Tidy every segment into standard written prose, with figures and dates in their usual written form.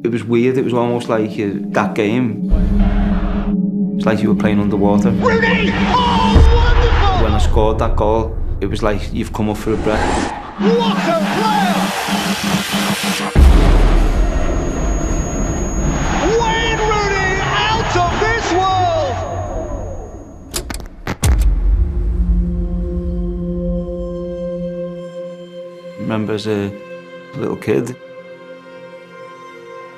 It was weird, it was almost like that game. It's like you were playing underwater. Rooney! Oh, wonderful! When I scored that goal, it was like you've come up for a breath. What a player! Wayne Rooney out of this world! I remember as a little kid,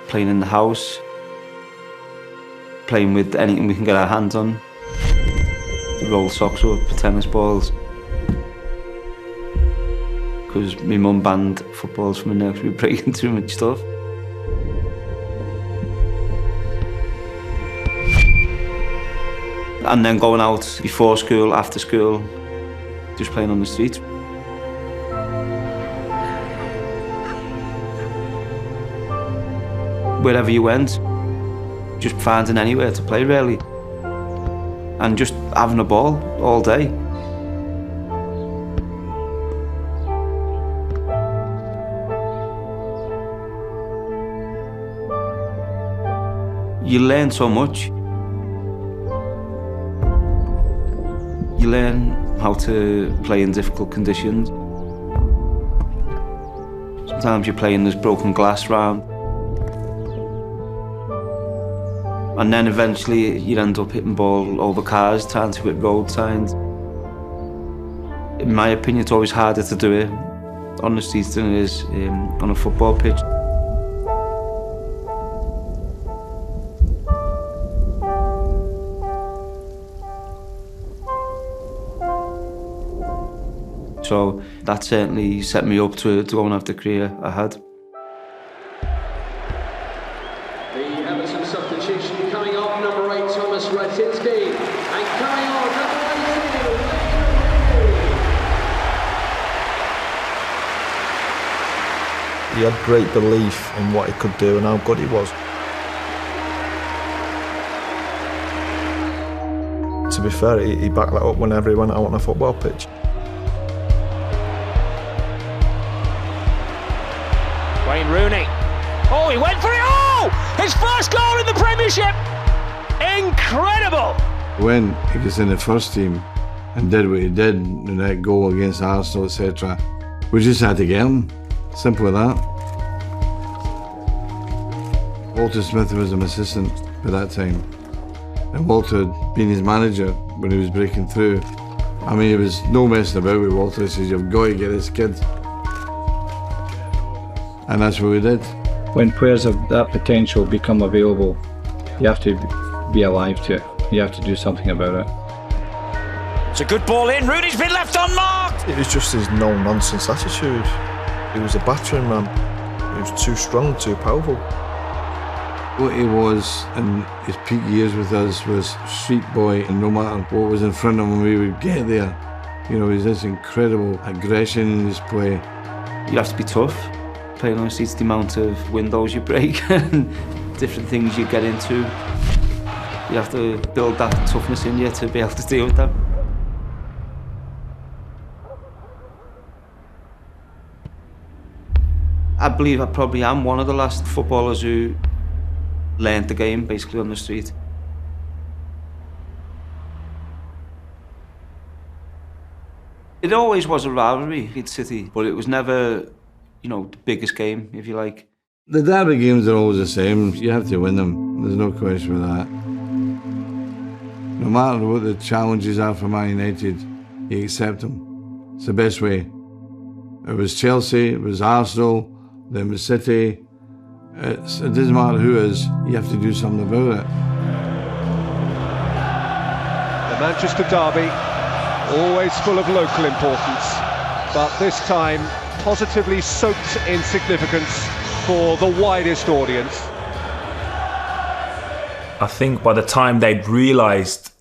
playing in the house, playing with anything we can get our hands on. Roll socks up, tennis balls. Because my mum banned footballs from the nursery, breaking too much stuff. And then going out before school, after school, just playing on the streets. Wherever you went, just finding anywhere to play really. And just having a ball all day. You learn so much. You learn how to play in difficult conditions. Sometimes you're playing this broken glass round. And then eventually you end up hitting ball over cars, trying to hit road signs. In my opinion, it's always harder to do it on the streets than it is on a football pitch. So that certainly set me up to go and have the career I had. Substitution coming off, number 8, Thomas Ratinski, and coming on, number 18, He had great belief in what he could do and how good he was. To be fair, he backed that up whenever he went out on a football pitch. Wayne Rooney. Oh, he went for it! Oh! His first goal in the Premiership! Incredible! When he was in the first team and did what he did in that goal against Arsenal, etc., we just had to get him. Simple as that. Walter Smith was an assistant at that time, and Walter had been his manager when he was breaking through. I mean, it was no messing about with Walter. He says, "You've got to get this kid." And that's what we did. When players of that potential become available, you have to be alive to it. You have to do something about it. It's a good ball in. Rooney's been left unmarked. It was just his no-nonsense attitude. He was a battering ram. He was too strong, too powerful. What he was in his peak years with us was street boy, and no matter what was in front of him, we would get there. You know, there's this incredible aggression in his play. You have to be tough. Playing on the streets, the amount of windows you break and different things you get into. You have to build that toughness in you to be able to deal with that. I believe I probably am one of the last footballers who learned the game basically on the street. It always was a rivalry, Leeds City, but it was never, you know, the biggest game, if you like. The derby games are always the same. You have to win them. There's no question with that. No matter what the challenges are for Man United, you accept them. It's the best way. It was Chelsea, it was Arsenal, then it was City. It doesn't matter who it is, you have to do something about it. The Manchester derby, always full of local importance, but this time positively soaked in significance for the widest audience. I think by the time they'd realised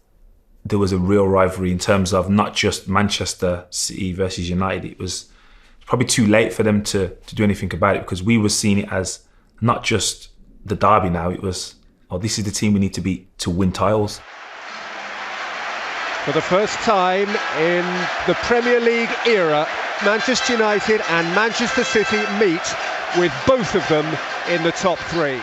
there was a real rivalry in terms of not just Manchester City versus United, it was probably too late for them to do anything about it, because we were seeing it as not just the derby now, it was, oh, this is the team we need to beat to win titles. For the first time in the Premier League era, Manchester United and Manchester City meet with both of them in the top three.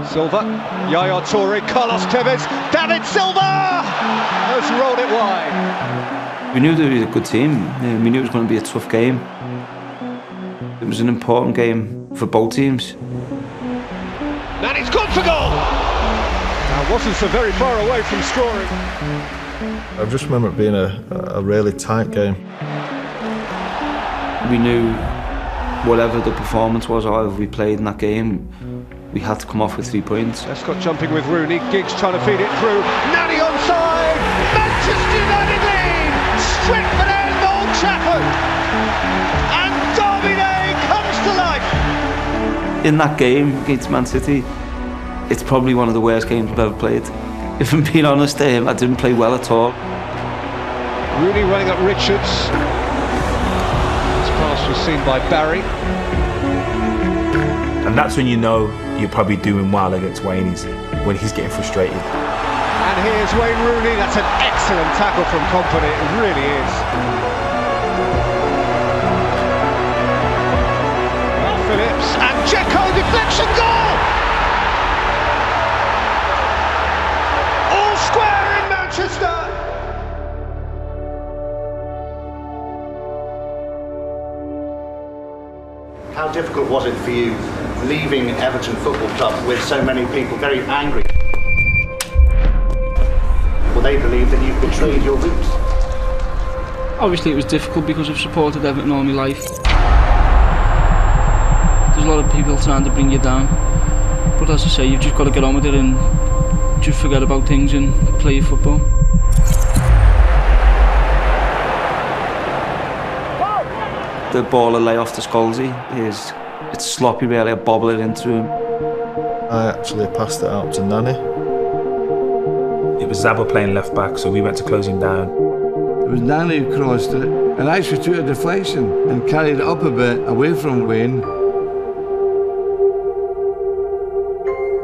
Silva, Yaya Toure, Carlos Tevez, David Silva has rolled it wide. We knew they were a good team. We knew it was going to be a tough game. It was an important game for both teams. And it's gone for goal! Now wasn't so very far away from scoring. I just remember it being a really tight game. We knew whatever the performance was, or however we played in that game, we had to come off with 3 points. Escott jumping with Rooney, Giggs trying to feed it through. Nani onside! Manchester United lead! Strickland and Old Trafford! And Derby Day comes to life! In that game against Man City, it's probably one of the worst games I've ever played. If I'm being honest, I didn't play well at all. Rooney running up Richards. This pass was seen by Barry. And that's when you know you're probably doing well against Wayne, when he's getting frustrated. And here's Wayne Rooney. That's an excellent tackle from Kompany. It really is. Phillips and Dzeko deflection goal! All square in Manchester! How difficult was it for you leaving Everton Football Club with so many people very angry? Well, they believe that you've betrayed your roots. Obviously it was difficult because I've supported Everton all my life. There's a lot of people trying to bring you down. But as I say, you've just got to get on with it and just forget about things and play your football. The ball I lay off to Scholesy it's sloppy really, I bobble it into him. I actually passed it out to Nani. It was Zabba playing left back, so we went to close him down. It was Nani who crossed it and actually took a deflection and carried it up a bit away from Wayne.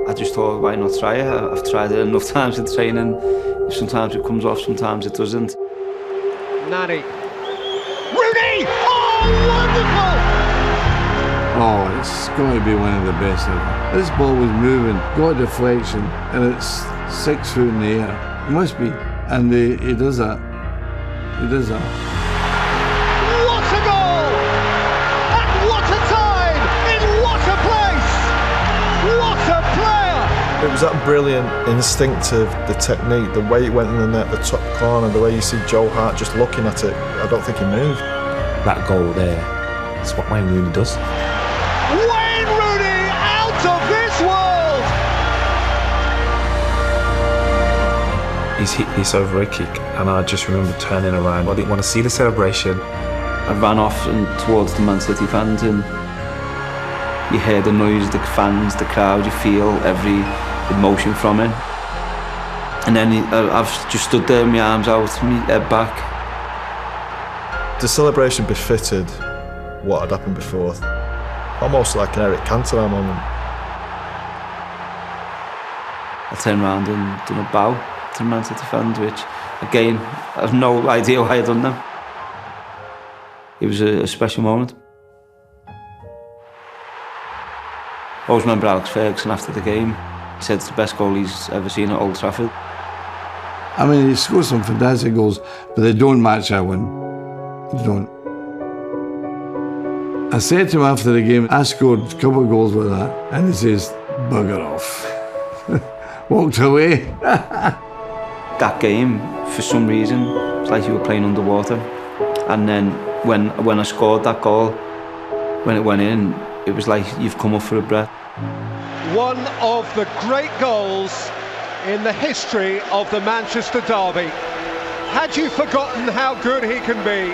I just thought, why not try it? I've tried it enough times in training. Sometimes it comes off, sometimes it doesn't. Nani. Rooney! Oh, wonderful! Oh, it's got to be one of the best ever. This ball was moving, got a deflection, and it's 6 foot in the air. It must be. And he does that. He does that. What a goal! And what a time! In what a place! What a player! It was that brilliant instinctive, the technique, the way it went in the net, the top corner, the way you see Joe Hart just looking at it. I don't think he moved. That goal there, that's what Wayne Rooney does. Wayne Rooney out of this world! He's hit this over a kick, and I just remember turning around. I didn't want to see the celebration. I ran off and towards the Man City fans, and you hear the noise, the fans, the crowd, you feel every emotion from it. And then I've just stood there with my arms out, my head back. The celebration befitted what had happened before. Almost like an Eric Cantona moment. I turned around and done a bow to the Man City fans, which, again, I have no idea why I'd done that. It was a special moment. I always remember Alex Ferguson after the game. He said it's the best goal he's ever seen at Old Trafford. I mean, he scored some fantastic goals, but they don't match that one. They don't. I said to him after the game, I scored a couple of goals with that, and he says, bugger off. Walked away. That game, for some reason, it's like you were playing underwater. And then when I scored that goal, when it went in, it was like you've come up for a breath. One of the great goals in the history of the Manchester derby. Had you forgotten how good he can be?